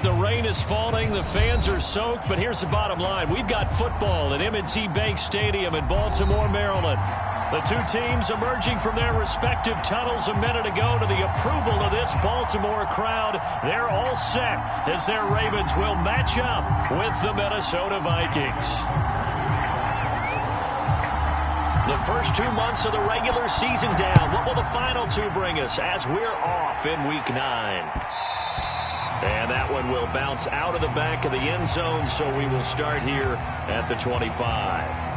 The rain is falling, the fans are soaked, but here's the bottom line. We've got football at M&T Bank Stadium in Baltimore, Maryland. The two teams emerging from their respective tunnels a minute ago to the approval of this Baltimore crowd. They're all set as their Ravens will match up with the Minnesota Vikings. The first 2 months of the regular season down. What will the final two bring us as we're off in Week 9? And that one will bounce out of the back of the end zone, so we will start here at the 25.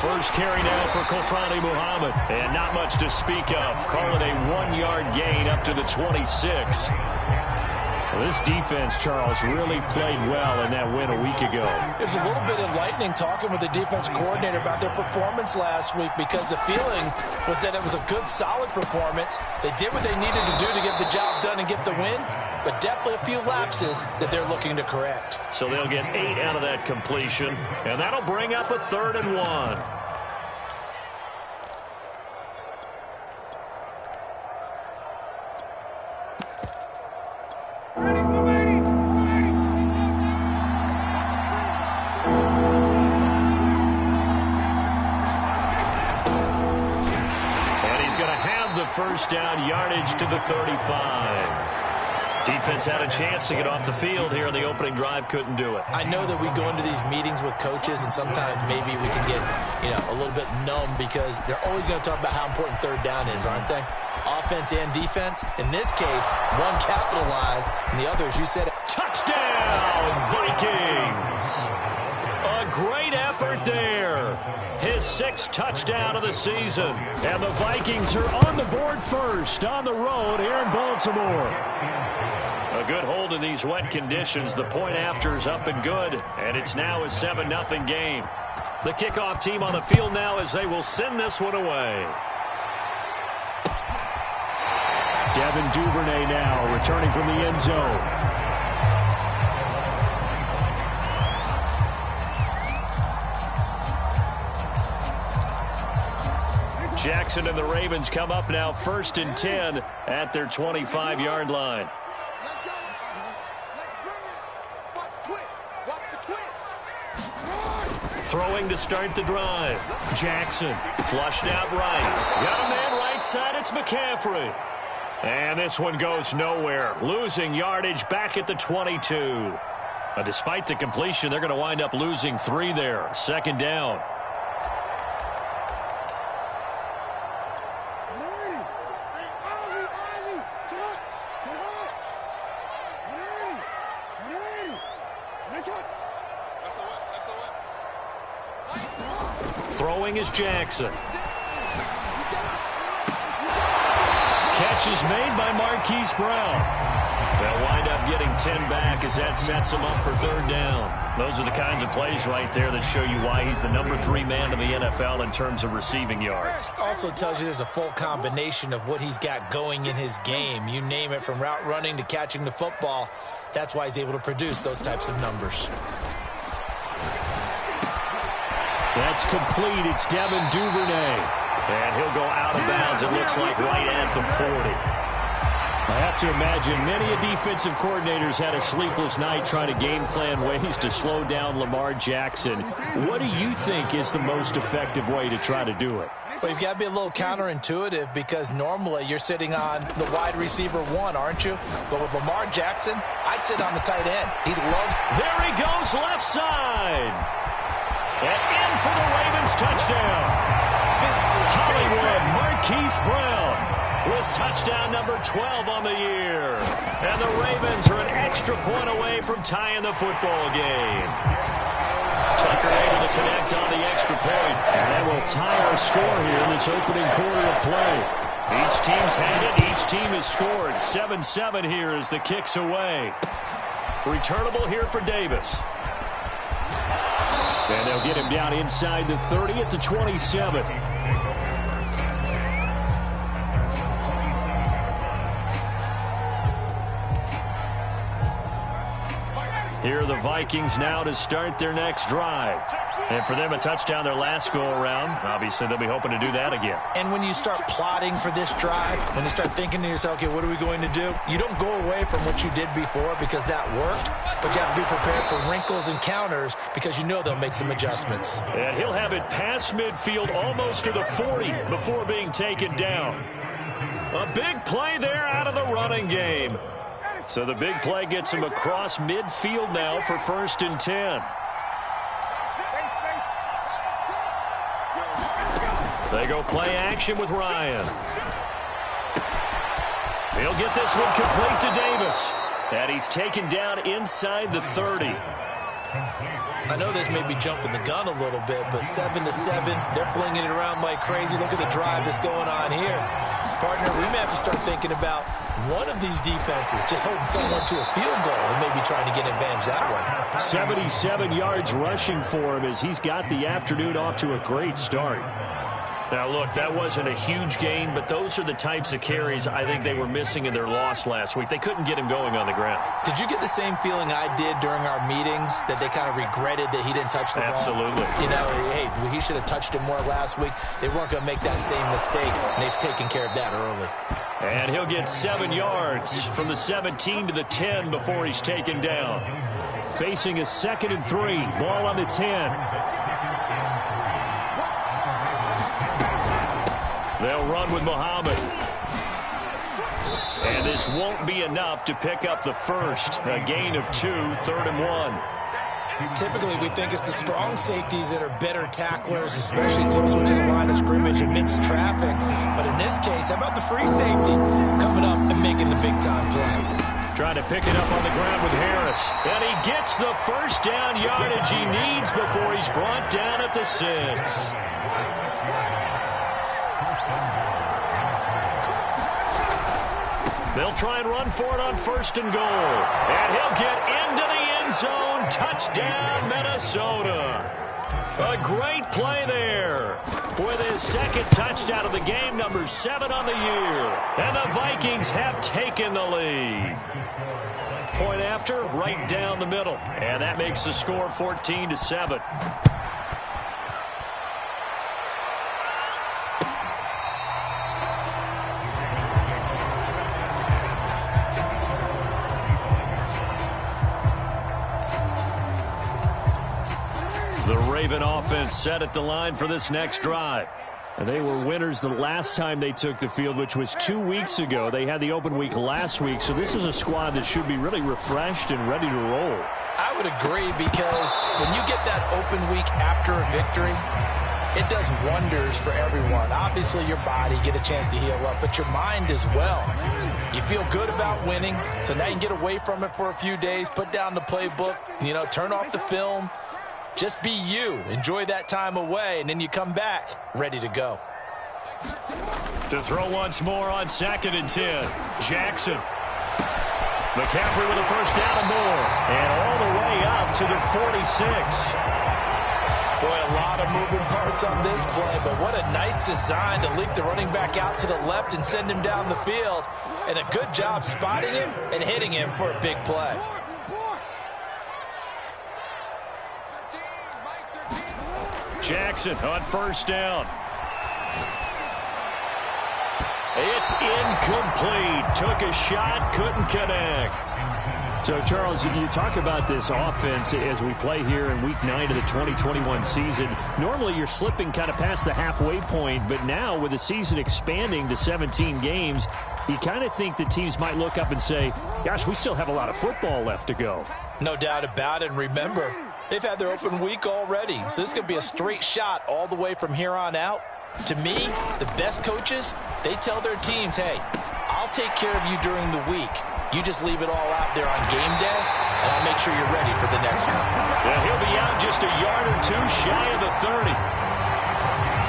First carry now for Kofrani Muhammad. And not much to speak of. Call it a 1-yard gain up to the 26. Well, this defense, Charles, really played well in that win a week ago. It was a little bit enlightening talking with the defense coordinator about their performance last week because the feeling was that it was a good, solid performance. They did what they needed to do to get the job done and get the win, but definitely a few lapses that they're looking to correct. So they'll get 8 out of that completion, and that'll bring up a 3rd and 1. First down yardage to the 35. Defense had a chance to get off the field here in the opening drive, couldn't do it. I know that we go into these meetings with coaches and sometimes maybe we can get, a little bit numb because they're always going to talk about how important 3rd down is, aren't they? Offense and defense. In this case, one capitalized and the other, as you said, touchdown Vikings. A great effort there. His 6th touchdown of the season. And the Vikings are on the board first on the road here in Baltimore. A good hold in these wet conditions. The point after is up and good. And it's now a 7-0 game. The kickoff team on the field now as they will send this one away. Devin Duvernay now returning from the end zone. Jackson and the Ravens come up now 1st and 10 at their 25-yard line. Throwing to start the drive. Jackson flushed out right. Got a man right side. It's McCaffrey. And this one goes nowhere. Losing yardage back at the 22. Despite the completion, they're going to wind up losing 3 there. 2nd down. Throwing is Jackson. Catch is made by Marquise Brown. They'll wind up getting 10 back as that sets him up for 3rd down. Those are the kinds of plays right there that show you why he's the number 3 man in the NFL in terms of receiving yards. Also tells you there's a full combination of what he's got going in his game. You name it, from route running to catching the football. That's why he's able to produce those types of numbers. That's complete. It's Devin Duvernay. And he'll go out of bounds, it looks like, right at the 40. I have to imagine many defensive coordinators had a sleepless night trying to game plan ways to slow down Lamar Jackson. What do you think is the most effective way to try to do it? Well, you've got to be a little counterintuitive because normally you're sitting on the wide receiver 1, aren't you? But with Lamar Jackson, I'd sit on the tight end. He loves. There he goes, left side. And in for the Ravens touchdown. Hollywood, Marquise Brown with touchdown number 12 on the year. And the Ravens are an extra point away from tying the football game. Tucker able to connect on the extra point. And that will tie our score here in this opening quarter of play. Each team's had it. Each team has scored. 7-7 here as the kick's away. Returnable here for Davis. And they'll get him down inside the 30 at the 27. Here are the Vikings now to start their next drive. And for them, a touchdown their last go-around. Obviously, they'll be hoping to do that again. And when you start plotting for this drive, when you start thinking to yourself, okay, what are we going to do? You don't go away from what you did before because that worked, but you have to be prepared for wrinkles and counters because you know they'll make some adjustments. And he'll have it past midfield almost to the 40 before being taken down. A big play there out of the running game. So the big play gets him across midfield now for 1st and 10. They go play action with Ryan. He'll get this one complete to Davis. And he's taken down inside the 30. I know this may be jumping the gun a little bit, but 7-7, they're flinging it around like crazy. Look at the drive that's going on here. Partner, we may have to start thinking about one of these defenses just holding someone to a field goal and maybe trying to get advantage that way. 77 yards rushing for him as he's got the afternoon off to a great start. Now, look, that wasn't a huge gain, but those are the types of carries I think they were missing in their loss last week. They couldn't get him going on the ground. Did you get the same feeling I did during our meetings, that they kind of regretted that he didn't touch the ball? Absolutely. You know, hey, he should have touched it more last week. They weren't going to make that same mistake, and they've taken care of that early. And he'll get 7 yards from the 17 to the 10 before he's taken down. Facing a 2nd and 3, ball on the 10. They'll run with Muhammad. And this won't be enough to pick up the first. A gain of 2, 3rd and 1. Typically, we think it's the strong safeties that are better tacklers, especially closer to the line of scrimmage amidst traffic. But in this case, how about the free safety coming up and making the big-time play? Trying to pick it up on the ground with Harris. And he gets the first down yardage he needs before he's brought down at the 6. They'll try and run for it on 1st and goal. And he'll get into the end zone. Touchdown, Minnesota. A great play there with his 2nd touchdown of the game, number 7 on the year. And the Vikings have taken the lead. Point after, right down the middle. And that makes the score 14-7. The Raven offense set at the line for this next drive. And they were winners the last time they took the field, which was 2 weeks ago. They had the open week last week, so this is a squad that should be really refreshed and ready to roll. I would agree, because when you get that open week after a victory, it does wonders for everyone. Obviously, your body, get a chance to heal up, but your mind as well. You feel good about winning, so now you can get away from it for a few days, put down the playbook, turn off the film. Just be you. Enjoy that time away, and then you come back ready to go. To throw once more on 2nd and 10. Jackson. McCaffrey with a first down and more. And all the way up to the 46. Boy, a lot of moving parts on this play, but what a nice design to leap the running back out to the left and send him down the field. And a good job spotting him and hitting him for a big play. Jackson on 1st down. It's incomplete. Took a shot, couldn't connect. So, Charles, you talk about this offense as we play here in Week 9 of the 2021 season. Normally, you're slipping kind of past the halfway point, but now with the season expanding to 17 games, you kind of think the teams might look up and say, gosh, we still have a lot of football left to go. No doubt about it. And remember, they've had their open week already, so this is going to be a straight shot all the way from here on out. To me, the best coaches, they tell their teams, hey, I'll take care of you during the week. You just leave it all out there on game day, and I'll make sure you're ready for the next one. Yeah, he'll be out just a yard or two shy of the 30.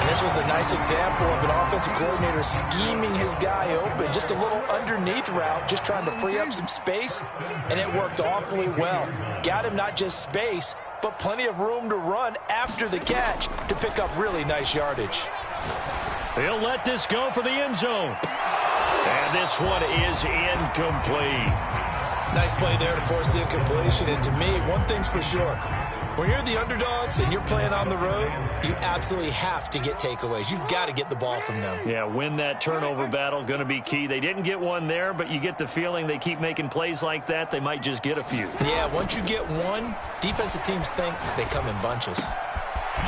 And this was a nice example of an offensive coordinator scheming his guy open. Just a little underneath route, just trying to free up some space, and it worked awfully well. Got him not just space, but plenty of room to run after the catch to pick up really nice yardage. He'll let this go for the end zone. And this one is incomplete. Nice play there to force the incompletion. And to me, one thing's for sure. When you're the underdogs and you're playing on the road, you absolutely have to get takeaways. You've got to get the ball from them. Yeah, win that turnover battle, going to be key. They didn't get one there, but you get the feeling they keep making plays like that, they might just get a few. Yeah, once you get one, defensive teams think they come in bunches.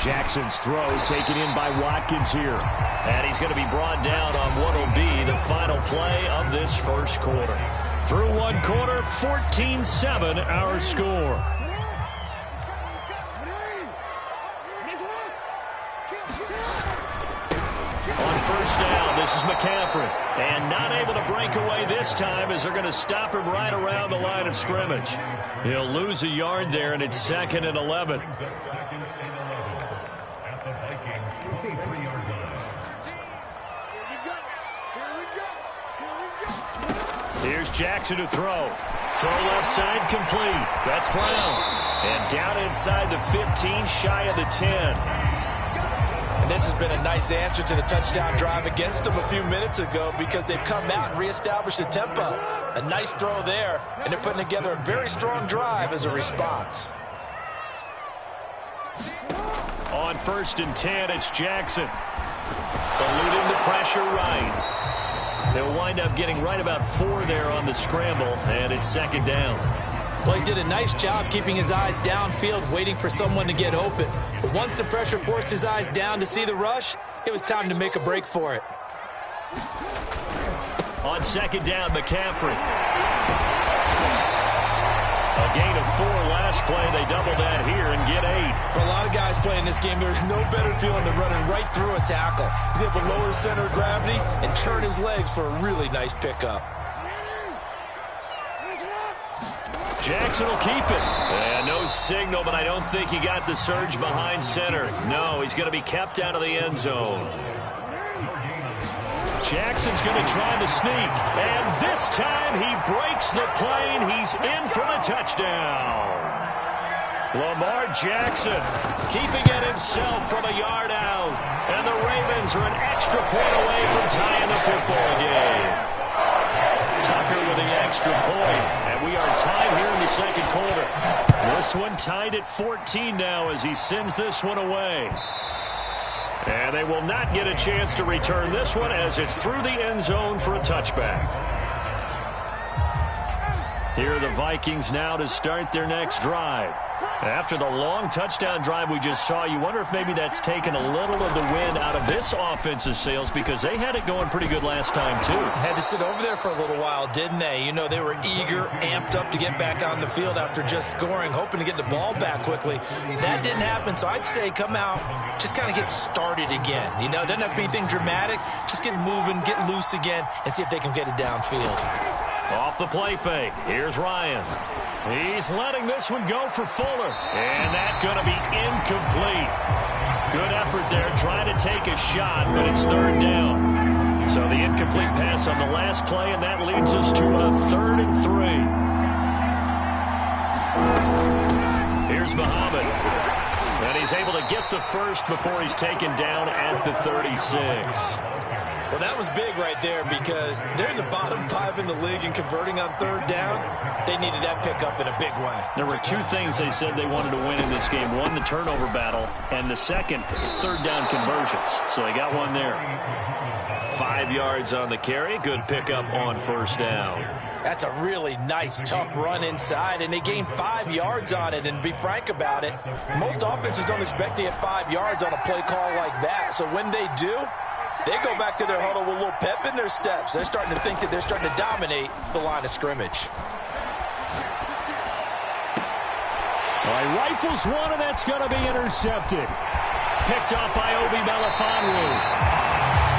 Jackson's throw taken in by Watkins here. And he's going to be brought down on what will be the final play of this first quarter. Through one quarter, 14-7 our score. On first down, this is McCaffrey. And not able to break away this time as they're going to stop him right around the line of scrimmage. He'll lose a yard there, and it's 2nd and 11. Here's Jackson to throw. Throw left side complete. That's Brown. And down inside the 15, shy of the 10. And this has been a nice answer to the touchdown drive against them a few minutes ago because they've come out and reestablished the tempo. A nice throw there, and they're putting together a very strong drive as a response. On 1st and 10, it's Jackson. Eluding the pressure right. They'll wind up getting right about 4 there on the scramble, and it's 2nd down. Well, he did a nice job keeping his eyes downfield, waiting for someone to get open. But once the pressure forced his eyes down to see the rush, it was time to make a break for it. On 2nd down, McCaffrey. A gain of 4 last play. They double that here and get 8. For a lot of guys playing this game, there's no better feeling than running right through a tackle. He's able to lower his center of gravity and churn his legs for a really nice pickup. Jackson will keep it. And no signal, but I don't think he got the surge behind center. No, he's going to be kept out of the end zone. Jackson's going to try the sneak. And this time he breaks the plane. He's in for the touchdown. Lamar Jackson keeping it himself from a yard out. And the Ravens are an extra point away from tying the football game. Tucker with the extra point. And we are tied here in the 2nd quarter. This one tied at 14 now as he sends this one away. And they will not get a chance to return this one as it's through the end zone for a touchback. Here are the Vikings now to start their next drive. After the long touchdown drive we just saw, you wonder if maybe that's taken a little of the wind out of this offense's sails because they had it going pretty good last time, too. Had to sit over there for a little while, didn't they? You know, they were eager, amped up to get back on the field after just scoring, hoping to get the ball back quickly. That didn't happen, so I'd say come out, just kind of get started again. You know, it doesn't have to be anything dramatic. Just get moving, get loose again, and see if they can get it downfield. Off the play fake. Here's Ryan. He's letting this one go for Fuller. And that's going to be incomplete. Good effort there trying to take a shot, but it's 3rd down. So the incomplete pass on the last play, and that leads us to a 3rd and 3. Here's Muhammad. And he's able to get the first before he's taken down at the 36. Well, that was big right there because they're in the bottom 5 in the league and converting on 3rd down. They needed that pickup in a big way. There were 2 things they said they wanted to win in this game. One, the turnover battle, and the second, 3rd down conversions. So they got one there. 5 yards on the carry. Good pickup on 1st down. That's a really nice, tough run inside, and they gained 5 yards on it. And to be frank about it, most offenses don't expect to get 5 yards on a play call like that. So when they do, they go back to their huddle with a little pep in their steps. They're starting to think that they're starting to dominate the line of scrimmage. All right, rifles one, and that's going to be intercepted. Picked off by Obi Melifonwu.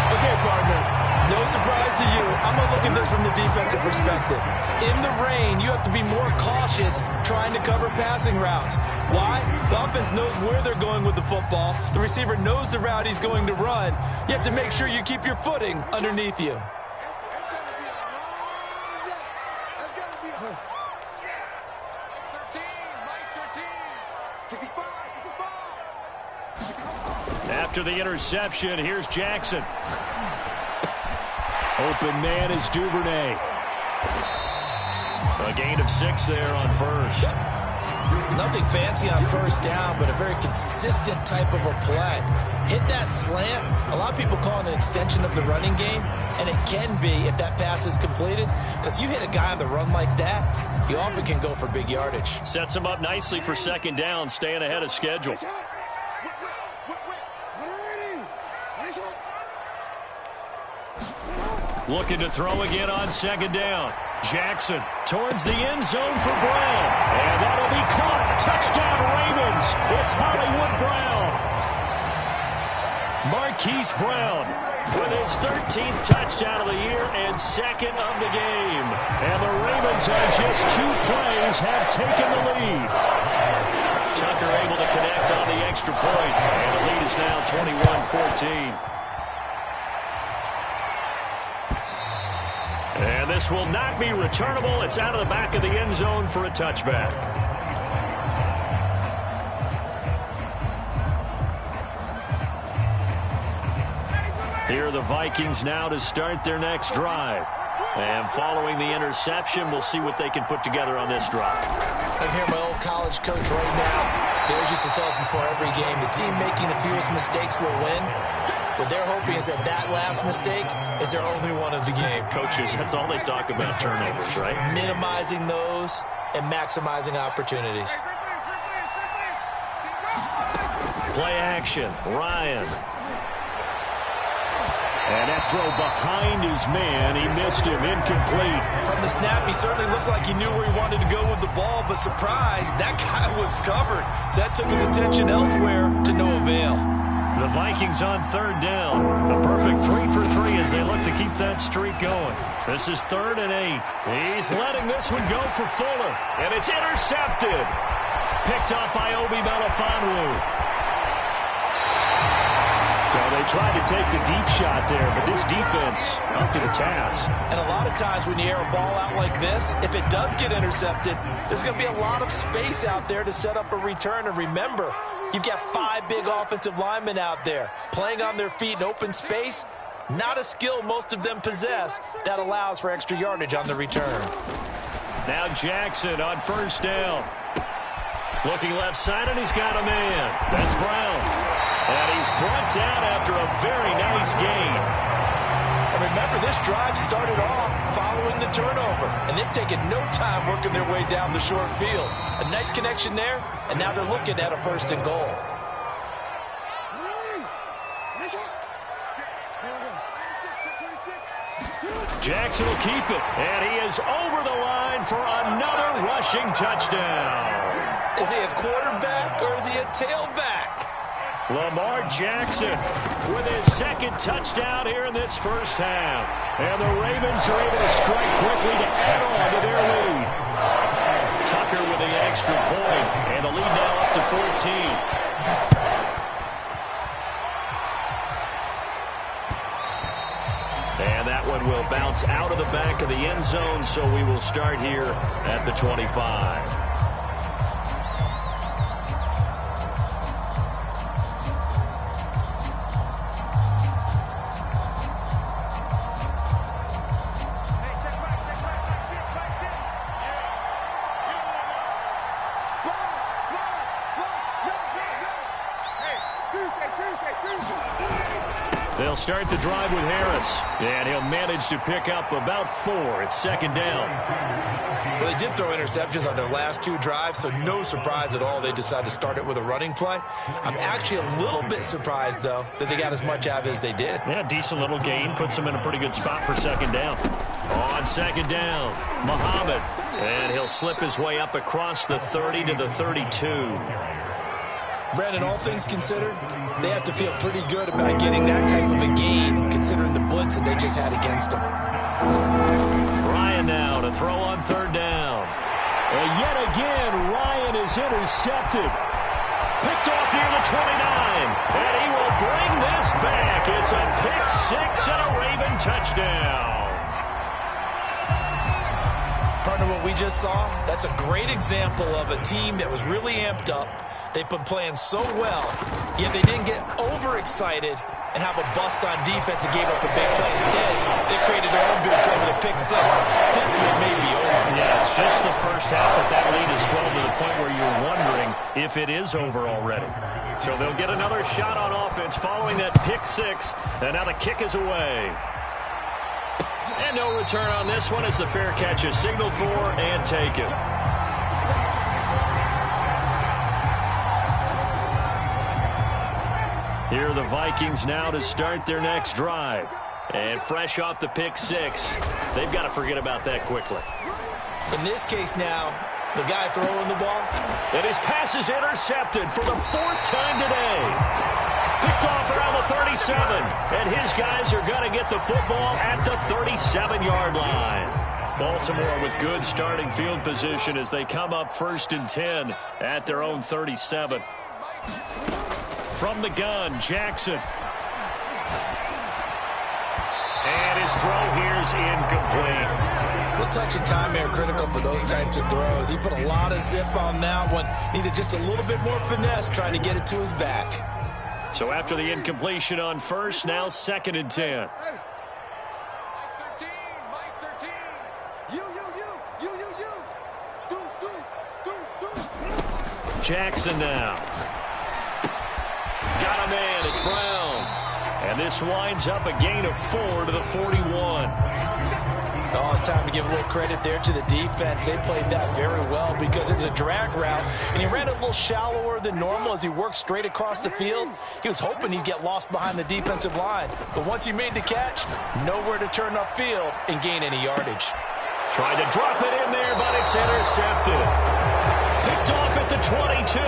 Okay, partner, no surprise to you. I'm going to look at this from the defensive perspective. In the rain, you have to be more cautious trying to cover passing routes. Why? The offense knows where they're going with the football. The receiver knows the route he's going to run. You have to make sure you keep your footing underneath you. After the interception, here's Jackson. Open man is Duvernay. A gain of 6 there on first. Nothing fancy on first down, but a very consistent type of a play. Hit that slant. A lot of people call it an extension of the running game, and it can be if that pass is completed, because you hit a guy on the run like that, you often can go for big yardage. Sets him up nicely for second down, staying ahead of schedule. Looking to throw again on second down. Jackson towards the end zone for Brown. And that'll be caught. Touchdown Ravens. It's Hollywood Brown. Marquise Brown with his 13th touchdown of the year and second of the game. And the Ravens on just 2 plays have taken the lead. Tucker able to connect on the extra point. And the lead is now 21-14. And this will not be returnable. It's out of the back of the end zone for a touchback. Here are the Vikings now to start their next drive. And following the interception, we'll see what they can put together on this drive. I hear my old college coach right now. He always used to tell us before every game, the team making the fewest mistakes will win. What they're hoping is that last mistake is their only one of the game. Coaches, that's all they talk about, turnovers, right? Minimizing those and maximizing opportunities. Play action, Ryan. And that throw behind his man, he missed him, incomplete. From the snap, he certainly looked like he knew where he wanted to go with the ball, but surprise, that guy was covered. So that took his attention elsewhere to no avail. The Vikings on third down. A perfect 3 for 3 as they look to keep that streak going. This is 3rd and 8. He's letting this one go for Fuller. And it's intercepted. Picked up by Obi Melifonwu. So they tried to take the deep shot there, but this defense up to the task. And a lot of times when you air a ball out like this, if it does get intercepted, there's going to be a lot of space out there to set up a return. And remember, you've got 5 big offensive linemen out there playing on their feet in open space. Not a skill most of them possess that allows for extra yardage on the return. Now Jackson on first down. Looking left side, and he's got a man. That's Brown. And he's brought down after a very nice gain. And remember, this drive started off following the turnover. And they've taken no time working their way down the short field. A nice connection there, and now they're looking at a 1st and goal. Jackson will keep it, and he is over the line for another rushing touchdown. Is he a quarterback or is he a tailback? Lamar Jackson with his 2nd touchdown here in this first half. And the Ravens are able to strike quickly to add on to their lead. Tucker with the extra point, and the lead now up to 14. And that one will bounce out of the back of the end zone, so we will start here at the 25. They'll start the drive with Harris, and he'll manage to pick up about 4. It's 2nd down. Well, they did throw interceptions on their last 2 drives, so no surprise at all they decided to start it with a running play. I'm actually a little bit surprised, though, that they got as much out of it as they did. Yeah, decent little gain. Puts them in a pretty good spot for 2nd down. On 2nd down, Muhammad. And he'll slip his way up across the 30 to the 32. Brandon, all things considered, they have to feel pretty good about getting that type of a gain, considering the blitz that they just had against them. Ryan now to throw on 3rd down. And yet again, Ryan is intercepted. Picked off near the 29. And he will bring this back. It's a pick 6 and a Raven touchdown. Partner, what we just saw, that's a great example of a team that was really amped up. They've been playing so well, yet they didn't get overexcited and have a bust on defense and gave up a big play. Instead, they created their own big play with a pick 6. This one may be over. Yeah, it's just if it is over already. So they'll get another shot on offense following that pick six. And now the kick is away. And no return on this one as the fair catch is signaled for and taken. Here are the Vikings now to start their next drive. And fresh off the pick six, they've got to forget about that quickly. In this case now, the guy throwing the ball. And his pass is intercepted for the fourth time today. Picked off around the 37. And his guys are going to get the football at the 37-yard line. Baltimore with good starting field position as they come up 1st and 10 at their own 37. From the gun, Jackson. And his throw here's incomplete. Well, touch and time are critical for those types of throws. He put a lot of zip on that one. Needed just a little bit more finesse trying to get it to his back. So after the incompletion on first, now 2nd and 10. Jackson now. Got a man. It's Brown. And this winds up a gain of 4 to the 41. Oh, it's time to give a little credit there to the defense. They played that very well because it was a drag route, and he ran a little shallower than normal as he worked straight across the field. He was hoping he'd get lost behind the defensive line, but once he made the catch, nowhere to turn upfield and gain any yardage. Tried to drop it in there, but it's intercepted. Picked off at the 22.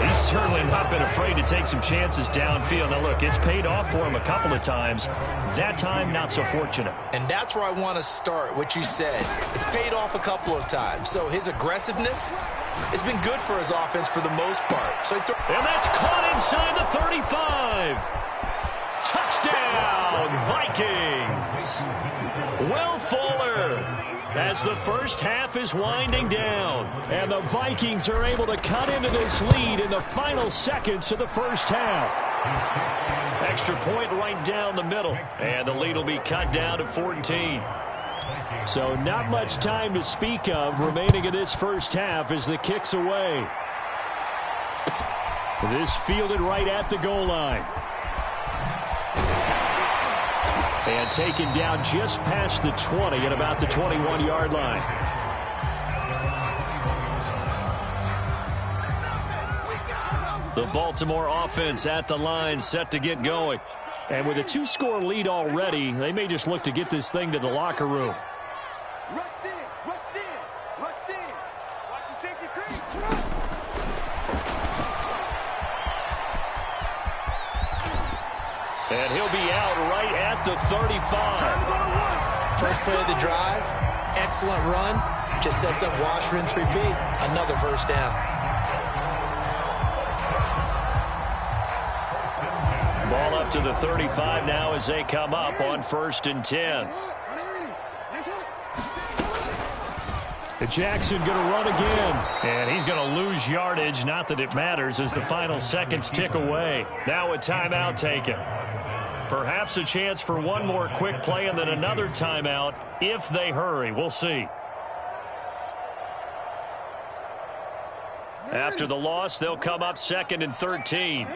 He's certainly not been afraid to take some chances downfield. Now, look, it's paid off for him a couple of times. That time, not so fortunate. And that's where I want to start, what you said. It's paid off a couple of times. So his aggressiveness has been good for his offense for the most part. And that's caught inside the 35. Touchdown, Vikings. Will Fuller. As the first half is winding down, and the Vikings are able to cut into this lead in the final seconds of the first half. Extra point right down the middle, and the lead will be cut down to 14. So not much time to speak of remaining in this first half as the kick's away. This fielded right at the goal line. And taken down just past the 20 at about the 21-yard line. The Baltimore offense at the line set to get going. And with a 2-score lead already, they may just look to get this thing to the locker room. Rush in, rush in, rush in. Watch the safety creep. And he'll be out right at the 35. First play of the drive, excellent run. Just sets up wash, rinse, repeat. Another first down. Ball up to the 35 now as they come up on 1st and 10. Jackson going to run again. And he's going to lose yardage. Not that it matters as the final seconds tick away. Now a timeout taken. Perhaps a chance for one more quick play and then another timeout if they hurry. We'll see. After the loss, they'll come up 2nd and 13.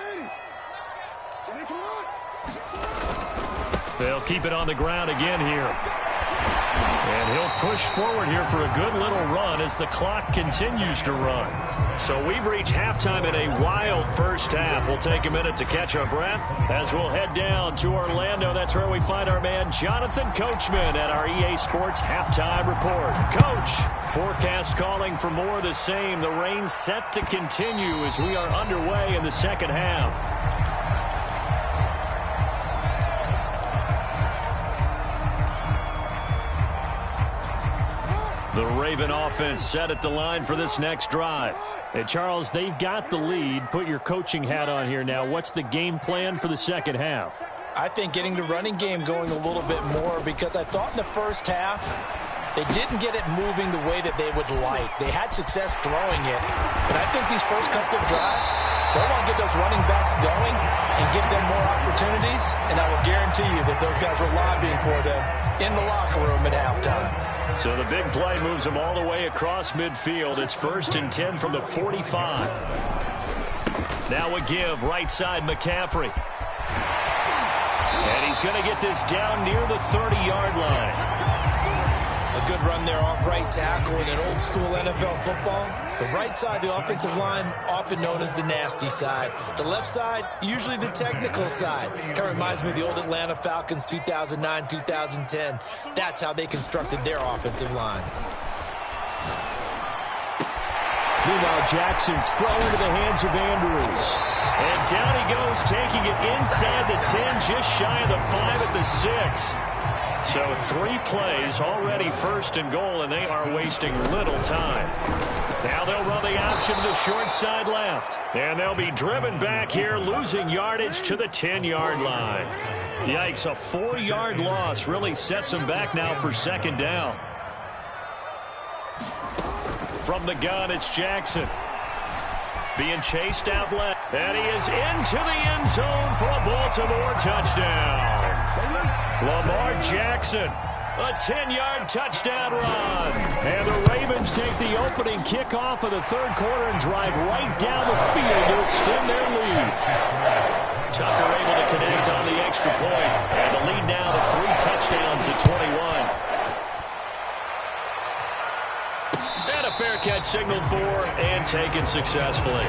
They'll keep it on the ground again here. And he'll push forward here for a good little run as the clock continues to run. So we've reached halftime in a wild first half. We'll take a minute to catch our breath as we'll head down to Orlando. That's where we find our man Jonathan Coachman at our EA Sports Halftime Report. Coach, forecast calling for more of the same. The rain set to continue as we are underway in the second half. The Raven offense set at the line for this next drive. And Charles, they've got the lead. Put your coaching hat on here now. What's the game plan for the second half? I think getting the running game going a little bit more because I thought in the first half they didn't get it moving the way that they would like. They had success throwing it. But I think these first couple of drives, they want to get those running backs going and give them more opportunities. And I will guarantee you that those guys were lobbying for them. in the locker room at halftime. So the big play moves them all the way across midfield. It's 1st and 10 from the 45. Now a give, right side McCaffrey. And he's going to get this down near the 30-yard line. A good run there off right tackle in an old school NFL football. The right side of the offensive line, often known as the nasty side. The left side, usually the technical side. Kind of reminds me of the old Atlanta Falcons 2009, 2010. That's how they constructed their offensive line. Meanwhile, Jackson's thrown into the hands of Andrews. And down he goes, taking it inside the 10, just shy of the 5 at the 6. So 3 plays, already 1st and goal, and they are wasting little time. Now they'll run the option to the short side left. And they'll be driven back here, losing yardage to the 10-yard line. Yikes, a 4-yard loss really sets them back now for 2nd down. From the gun, it's Jackson. Being chased out left. And he is into the end zone for a Baltimore touchdown. Lamar Jackson, a 10-yard touchdown run. And the Ravens take the opening kickoff of the 3rd quarter and drive right down the field to extend their lead. Tucker able to connect on the extra point. And the lead now to 3 touchdowns at 21. And a fair catch signaled for and taken successfully.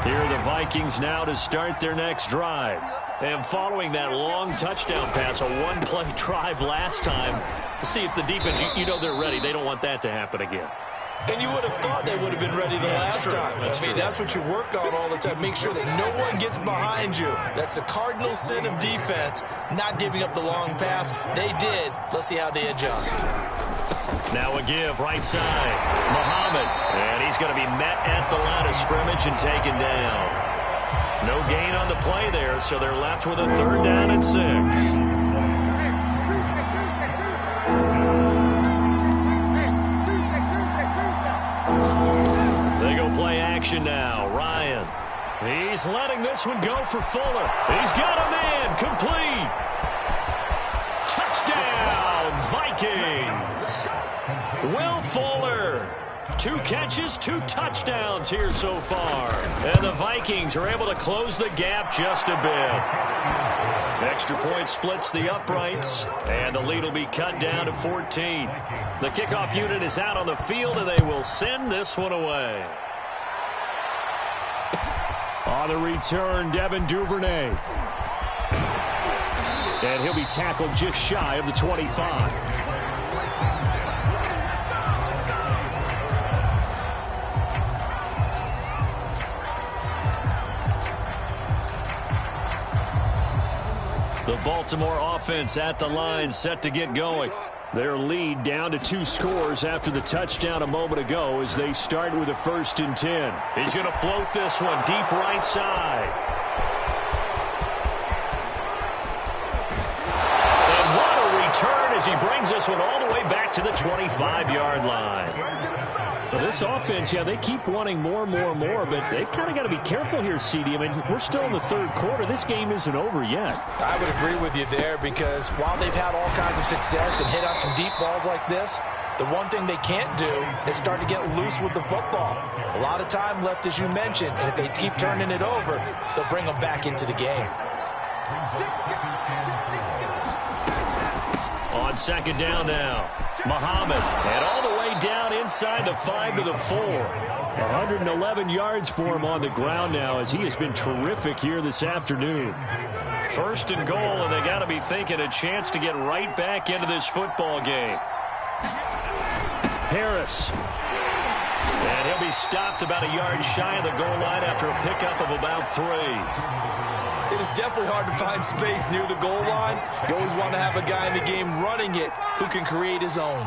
Here are the Vikings now to start their next drive. And following that long touchdown pass, a 1-play drive last time, we'll see if the defense, you know they're ready. They don't want that to happen again. And you would have thought they would have been ready the last time. That's what you work on all the time. Make sure that no one gets behind you. That's the cardinal sin of defense, not giving up the long pass. They did. Let's see how they adjust. Now a give, right side. Muhammad. And he's going to be met at the line of scrimmage and taken down. No gain on the play there, so they're left with a 3rd down and 6. They go play action now. Ryan. He's letting this one go for Fuller. He's got a man. Complete. Touchdown, Vikings. Will Fuller. 2 catches, 2 touchdowns here so far. And the Vikings are able to close the gap just a bit. Extra point splits the uprights, and the lead will be cut down to 14. The kickoff unit is out on the field, and they will send this one away. On the return, Devin Duvernay. And he'll be tackled just shy of the 25. The Baltimore offense at the line, set to get going. Their lead down to 2 scores after the touchdown a moment ago as they start with a 1st and 10. He's going to float this one deep right side. And what a return as he brings this one all the way back to the 25-yard line. Well, this offense, they keep wanting more, but they've kind of got to be careful here, CD. I mean, we're still in the 3rd quarter. This game isn't over yet. I would agree with you there because while they've had all kinds of success and hit on some deep balls like this, the one thing they can't do is start to get loose with the football. A lot of time left, as you mentioned, and if they keep turning it over, they'll bring them back into the game. On 2nd down now, Muhammad, and all the way down inside the 5 to the 4. 111 yards for him on the ground now as he has been terrific here this afternoon. 1st and goal, and they got to be thinking a chance to get right back into this football game. Harris. And he'll be stopped about a yard shy of the goal line after a pickup of about 3. It is definitely hard to find space near the goal line. You always want to have a guy in the game running it who can create his own.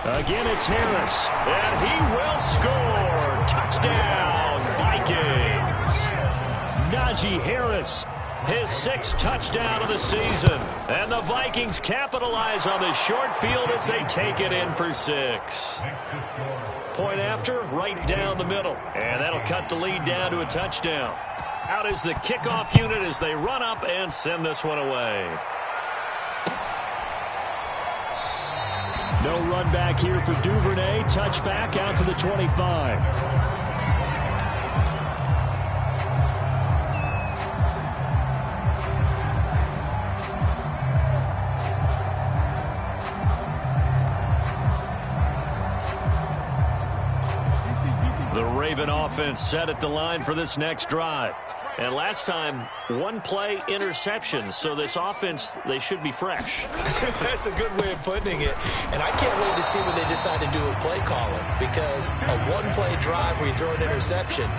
Again, it's Harris. And he will score. Touchdown, Vikings. Najee Harris His 6th touchdown of the season. And the Vikings capitalize on the short field as they take it in for 6. Point after, right down the middle. And that'll cut the lead down to a touchdown. Out is the kickoff unit as they run up and send this one away. No run back here for Duvernay. Touchback out to the 25. The Raven offense set at the line for this next drive. And last time, one play interception. So this offense, they should be fresh. That's a good way of putting it. And I can't wait to see what they decide to do with play calling. Because a one-play drive where you throw an interception,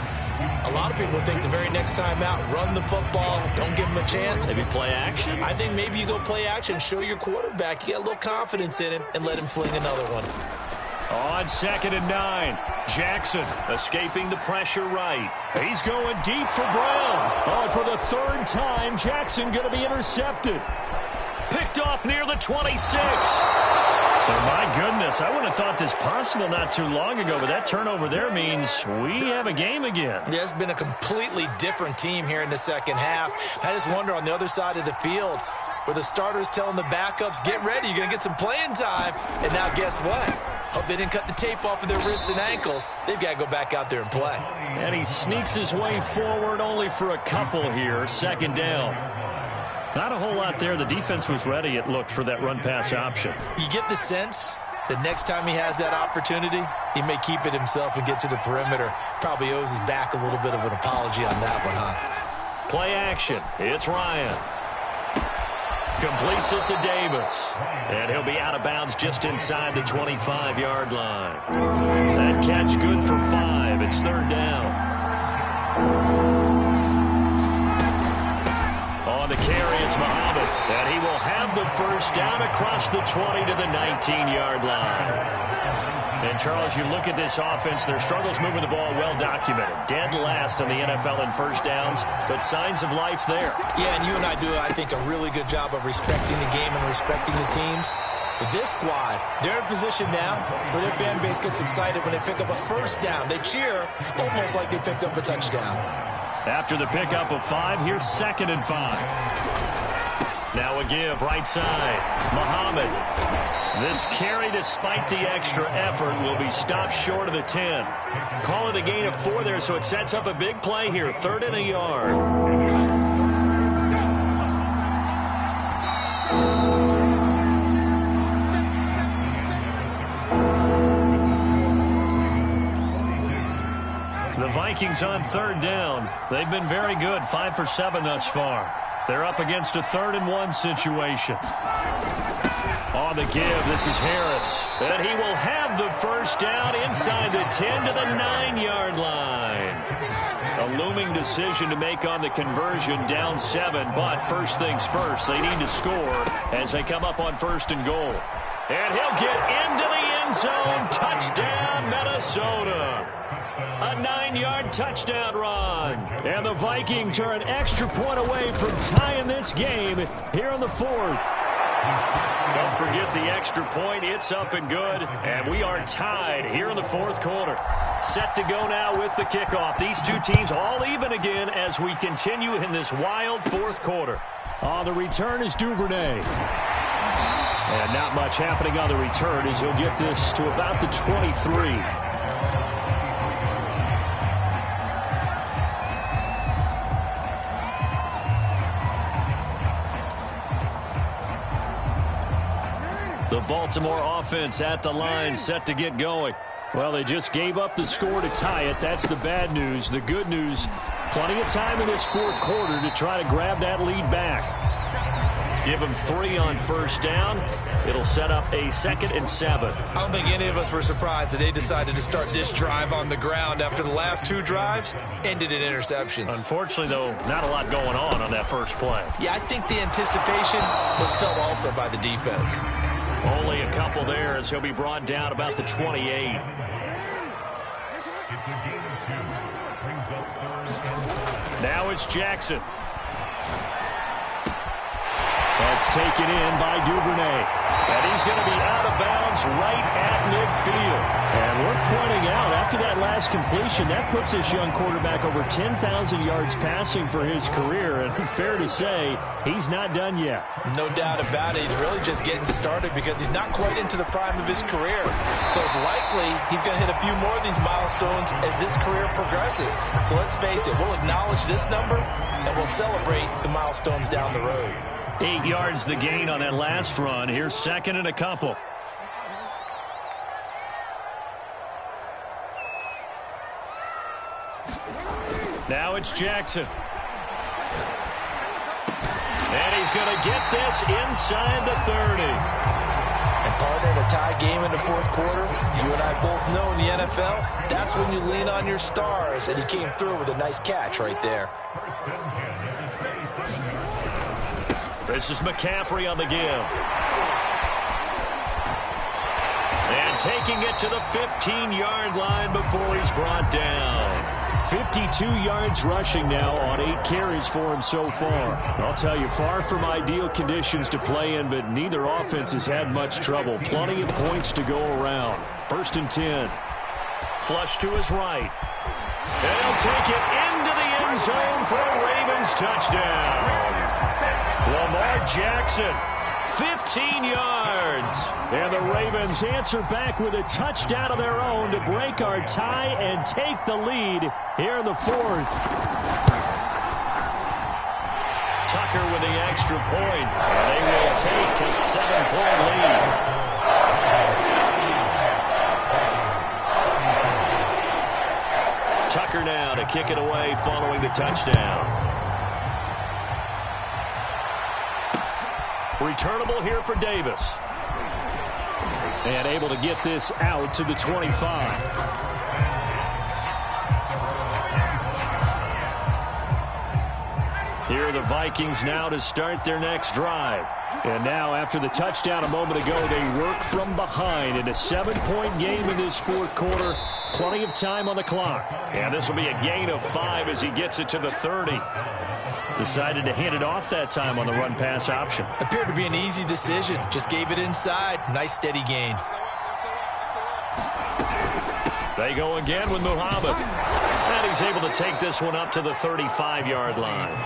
a lot of people think the very next time out, run the football, don't give them a chance. Maybe play action? I think maybe you go play action, show your quarterback, you get a little confidence in him, and let him fling another one. On 2nd and 9, Jackson escaping the pressure right. He's going deep for Brown. Oh, for the 3rd time, Jackson going to be intercepted. Picked off near the 26. So, my goodness, I wouldn't have thought this possible not too long ago, but that turnover there means we have a game again. Yeah, it's been a completely different team here in the second half. I just wonder on the other side of the field, where the starters telling the backups, get ready, you're going to get some playing time. And now guess what? Hope they didn't cut the tape off of their wrists and ankles. They've got to go back out there and play. And he sneaks his way forward only for a couple here. 2nd down. Not a whole lot there. The defense was ready, it looked, for that run-pass option. You get the sense that next time he has that opportunity, he may keep it himself and get to the perimeter. Probably owes his back a little bit of an apology on that one, huh? Play action. It's Ryan. Completes it to Davis. And he'll be out of bounds just inside the 25-yard line. That catch good for 5. It's 3rd down. On the carry, it's Muhammad. And he will have the 1st down across the 20 to the 19-yard line. And, Charles, you look at this offense, their struggles moving the ball well documented. Dead last in the NFL in 1st downs, but signs of life there. Yeah, and you and I do, I think, a really good job of respecting the game and respecting the teams. With this squad, they're in position now where their fan base gets excited when they pick up a 1st down. They cheer almost like they picked up a touchdown. After the pickup of 5, here's 2nd and 5. Now a give, right side. Muhammad. This carry, despite the extra effort, will be stopped short of the 10. Call it a gain of 4 there, so it sets up a big play here. 3rd and a yard. The Vikings on 3rd down. They've been very good, 5 for 7 thus far. They're up against a 3rd and 1 situation. On the give, this is Harris. And he will have the 1st down inside the 10 to the 9-yard line. A looming decision to make on the conversion, down 7. But first things first, they need to score as they come up on 1st and goal. And he'll get into the end zone. Touchdown, Minnesota. A 9-yard touchdown run. And the Vikings are an extra point away from tying this game here in the 4th. Don't forget the extra point. It's up and good. And we are tied here in the 4th quarter. Set to go now with the kickoff. These two teams all even again as we continue in this wild 4th quarter. On the return is Duvernay. And not much happening on the return as he'll get this to about the 23. The Baltimore offense at the line, set to get going. Well, they just gave up the score to tie it. That's the bad news. The good news, plenty of time in this 4th quarter to try to grab that lead back. Give them 3 on 1st down. It'll set up a 2nd and 7. I don't think any of us were surprised that they decided to start this drive on the ground after the last 2 drives ended in interceptions. Unfortunately, though, not a lot going on that first play. Yeah, I think the anticipation was felt also by the defense. Only a couple there as he'll be brought down about the 28. Now it's Jackson. That's taken in by Duvernay. And he's going to be out of bounds right at midfield. And worth pointing out, after that last completion, that puts this young quarterback over 10,000 yards passing for his career. And fair to say, he's not done yet. No doubt about it. He's really just getting started because he's not quite into the prime of his career. So it's likely he's going to hit a few more of these milestones as this career progresses. So let's face it, we'll acknowledge this number and we'll celebrate the milestones down the road. 8 yards the gain on that last run. Here's second and a couple. Now it's Jackson. And he's going to get this inside the 30. And partner, in a tie game in the fourth quarter, you and I both know in the NFL, that's when you lean on your stars. And he came through with a nice catch right there. This is McCaffrey on the give. And taking it to the 15-yard line before he's brought down. 52 yards rushing now on 8 carries for him so far. I'll tell you, far from ideal conditions to play in, but neither offense has had much trouble. Plenty of points to go around. 1st and 10. Flush to his right. And he'll take it into the end zone for a Ravens touchdown. Lamar Jackson, 15 yards. And the Ravens answer back with a touchdown of their own to break our tie and take the lead here in the 4th. Tucker with the extra point. And they will take a 7-point lead. Tucker now to kick it away following the touchdown. Returnable here for Davis. And able to get this out to the 25. Here are the Vikings now to start their next drive. And now, after the touchdown a moment ago, they work from behind in a 7-point game in this 4th quarter. Plenty of time on the clock. And this will be a gain of 5 as he gets it to the 30. Decided to hand it off that time on the run-pass option. Appeared to be an easy decision. Just gave it inside. Nice, steady gain. They go again with Muhammad. And he's able to take this one up to the 35-yard line.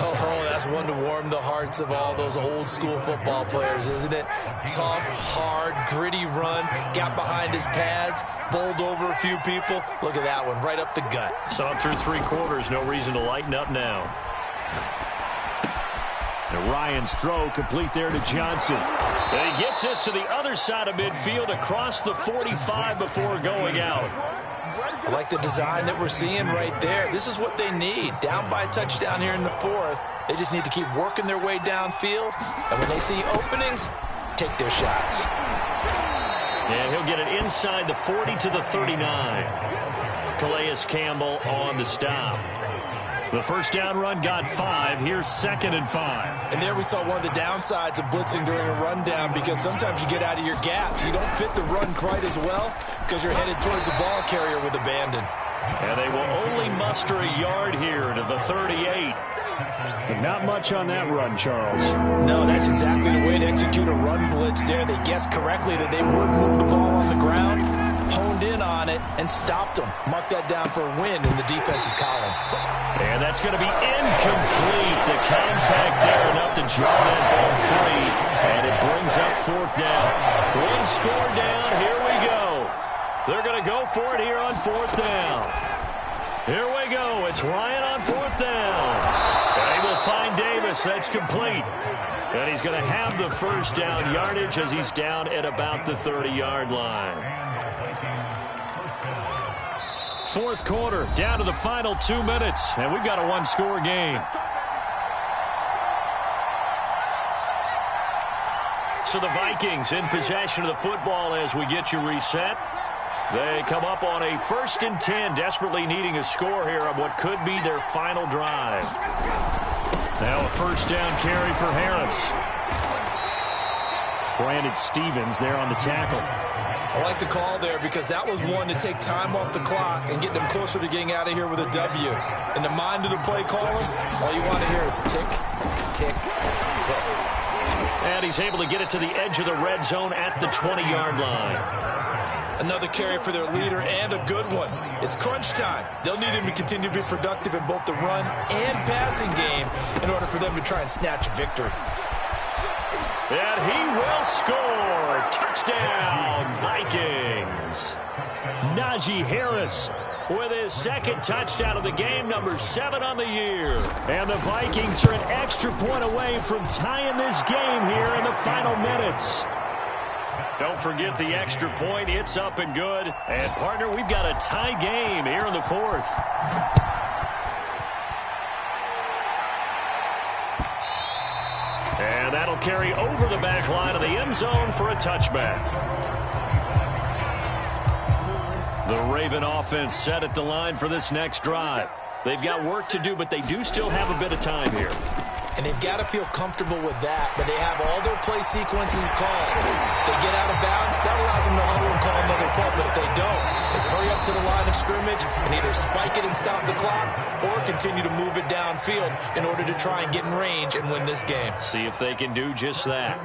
Oh, that's one to warm the hearts of all those old-school football players, isn't it? Tough, hard, gritty run. Got behind his pads. Bowled over a few people. Look at that one, right up the gut. Saw him through 3 quarters. No reason to lighten up now. And Ryan's throw complete there to Johnson. And he gets this to the other side of midfield across the 45 before going out. I like the design that we're seeing right there. This is what they need. Down by a touchdown here in the 4th. They just need to keep working their way downfield. And when they see openings, take their shots. And he'll get it inside the 40 to the 39. Calais Campbell on the stop. The first down run got 5. Here's 2nd and 5. And there we saw one of the downsides of blitzing during a rundown, because sometimes you get out of your gaps. You don't fit the run quite as well because you're headed towards the ball carrier with abandon. And they will only muster a yard here to the 38. But not much on that run, Charles. No, that's exactly the way to execute a run blitz there. They guessed correctly that they would move the ball on the ground, honed in on it, and stopped them. Mark that down for a win in the defense's column. And that's going to be incomplete. The contact there enough to draw that ball free. And it brings up 4th down. 1 score down. Here we go. They're going to go for it here on 4th down. Here we go. It's Ryan on 4th down. And he will find Davis. That's complete. And he's going to have the first down yardage as he's down at about the 30-yard line. 4th quarter, down to the final 2 minutes, and we've got a 1-score game. So the Vikings in possession of the football as we get you reset. They come up on a 1st and 10, desperately needing a score here on what could be their final drive. Now a first down carry for Harris. Brandon Stevens there on the tackle. I like the call there because that was one to take time off the clock and get them closer to getting out of here with a W. In the mind of the play caller, all you want to hear is tick, tick, tick. And he's able to get it to the edge of the red zone at the 20-yard line. Another carry for their leader and a good one. It's crunch time. They'll need him to continue to be productive in both the run and passing game in order for them to try and snatch a victory. And he will score. Touchdown, Vikings. Najee Harris with his second touchdown of the game, number 7 on the year. And the Vikings are an extra point away from tying this game here in the final minutes. Don't forget the extra point. It's up and good. And, partner, we've got a tie game here in the 4th. And that'll carry over the back line of the end zone for a touchback. The Raven offense set at the line for this next drive. They've got work to do, but they do still have a bit of time here. And they've got to feel comfortable with that, but they have all their play sequences called. If they get out of bounds, that allows them to huddle and call another play, but if they don't, it's hurry up to the line of scrimmage and either spike it and stop the clock or continue to move it downfield in order to try and get in range and win this game. See if they can do just that.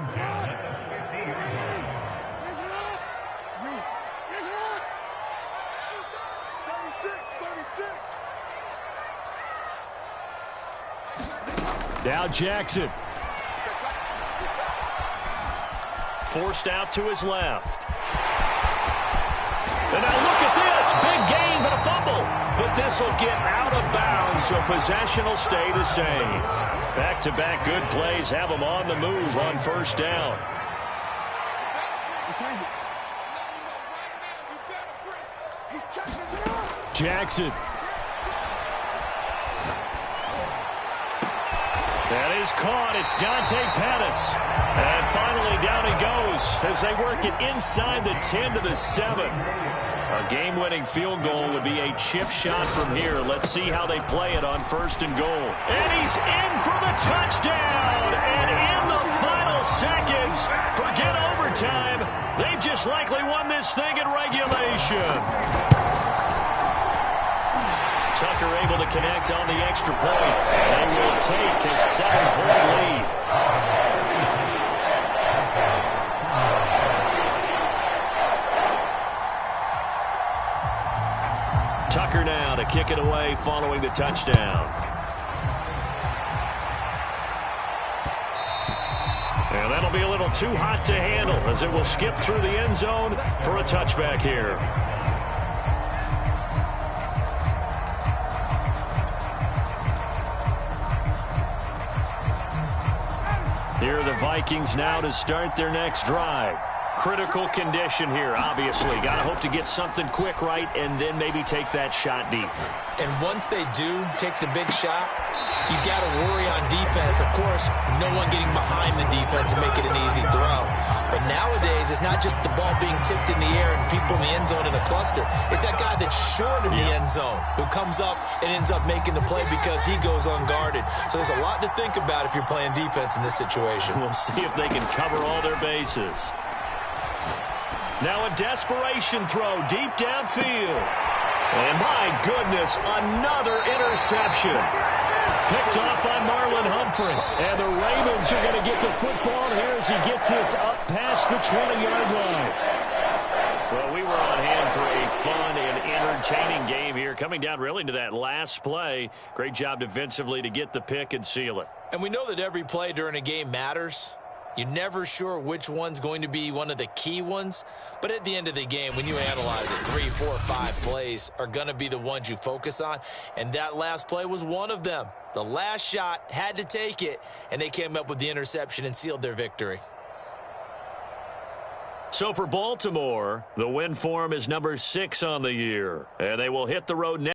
Now Jackson. Forced out to his left. And now look at this. Big gain, but a fumble. But this will get out of bounds, so possession will stay the same. Back-to-back good plays have them on the move on first down. Jackson. That is caught. It's Dante Pettis. And finally down he goes as they work it inside the 10 to the 7. A game-winning field goal would be a chip shot from here. Let's see how they play it on first and goal. And he's in for the touchdown. And in the final seconds, forget overtime. They've just likely won this thing in regulation. Tucker able to connect on the extra point. They will take a 7-point lead. Tucker now to kick it away following the touchdown. And that'll be a little too hot to handle as it will skip through the end zone for a touchback here. Here are the Vikings now to start their next drive. Critical condition here, obviously. Got to hope to get something quick right and then maybe take that shot deep. And once they do take the big shot, you've got to worry on defense. Of course, no one getting behind the defense and make it an easy throw. But nowadays, it's not just the ball being tipped in the air and people in the end zone in a cluster. It's that guy that's short of the end zone who comes up and ends up making the play because he goes unguarded. So there's a lot to think about if you're playing defense in this situation. We'll see if they can cover all their bases. Now a desperation throw deep downfield. And my goodness, another interception. Picked off by Marlon Humphrey. And the Ravens are going to get the football here as he gets this up past the 20-yard line. Well, we were on hand for a fun and entertaining game here, coming down really to that last play. Great job defensively to get the pick and seal it. And we know that every play during a game matters. You're never sure which one's going to be one of the key ones. But at the end of the game, when you analyze it, 3, 4, 5 plays are going to be the ones you focus on. And that last play was one of them. The last shot had to take it, and they came up with the interception and sealed their victory. So for Baltimore, the win for them is number 6 on the year. And they will hit the road next.